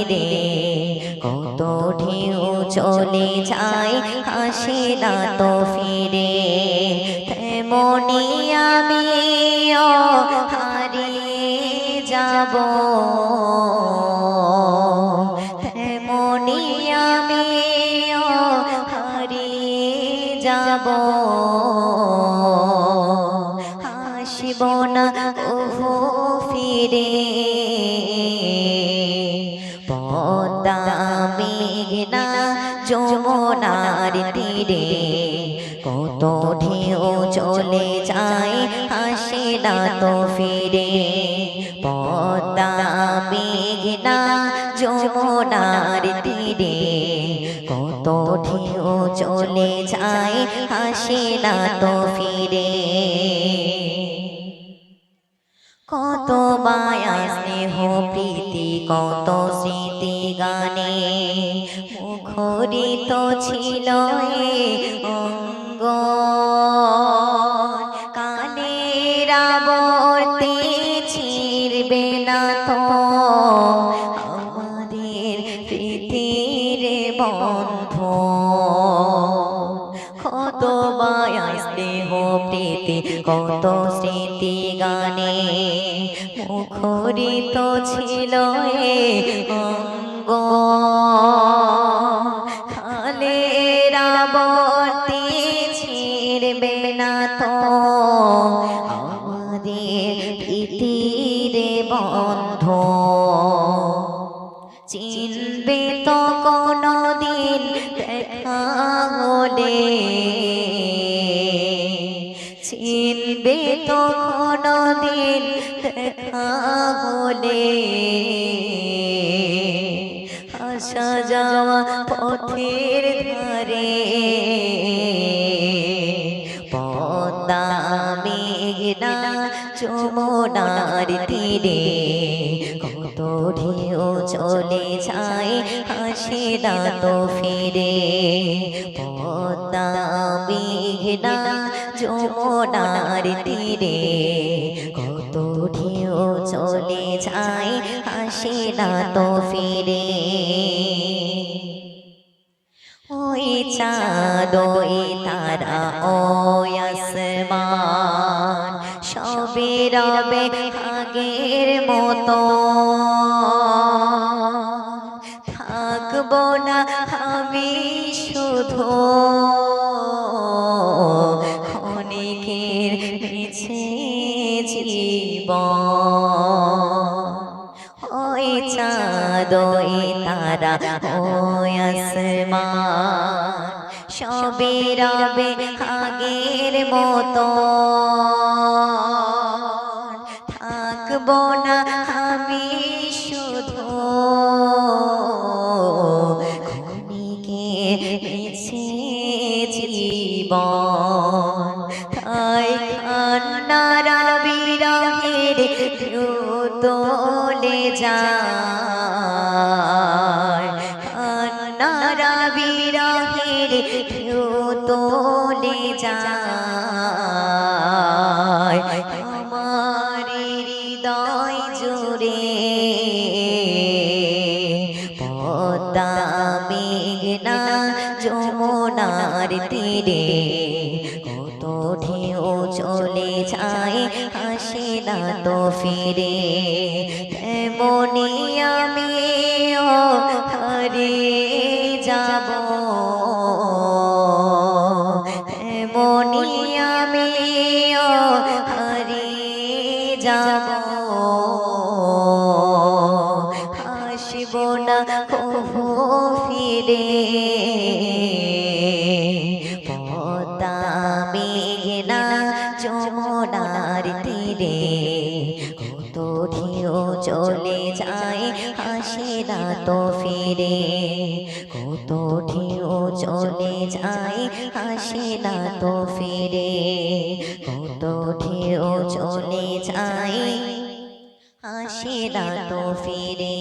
তীরে কত ঢেউ চলে যায় আসে না তো ফিরে তেমনি আমিও হারিয়ে যাব তেমনি আমিও হারিয়ে যাব আসিব না ওহো ফিরে পদ্মা মেঘনা যমুনার তীরে কত ঢেউ চলে যায় আসে না তো ফিরে পদ্মা মেঘনা যমুনার তীরে কত ঢেউ চলে যায় আসে না তো ফিরে কত মায়া স্নেহ প্রীতি কত স্মৃতি গানে মুখরিত ছিল অঙ্গ কালের আবর্তে ছিড়বে না তো আমাদের প্রীতির বন্ধ কত মায়া স্নেহ প্রীতি কত স্মৃতি গানে মুখরিত ছিল অঙ্গ কালের আবর্তে ছিড়বে না তো আমাদের প্রীতির বন্ধ চিনবে তো কোনদিন দেখা হলে চিনবে তো কোনদিন দেখা হলে আসা যাওয়া পথের ধারে পদ্মা মেঘনা যমুনার তীরে কত ঢেউ চলে যায় আসে না তো ফিরে পদ্মা মেঘনা যমুনার তীরে কত ঢেউ চলে যায় আসে না তো ফিরে ওই চাঁদ ওই তারা ওই আসমান সবে রবে আগের মতো থাকবো না আমি শুধু ক্ষণিকের মিছে জীবন ওই চাঁদ ওই তারা ওই আসমান সবে রবে আগের মতো থাকবো না আমি শুধু ক্ষণিকের মিছে জীবন তাই কান্নার বিরহের ঢেউ তোলে যায় কান্নার বিরহের ঢেউ তোলে যায় আমার হৃদয় জুড়ে পদ্মা মেঘনা যমুনার তীরে কত ঢেউ চলে যায় আসে না তো ফিরে তেমনি আমিও হারিয়ে যাব তেমনি আমিও হারিয়ে যাব আসিব না কভু ফিরে পদ্মা মেঘনা যমুনার তীরে কত ঢেউ চলে যায় আসে না তো ফিরে কত ঢেউ চলে যায় আসে না তো ফিরে কত ঢেউ চলে যায় আসে না তো ফিরে।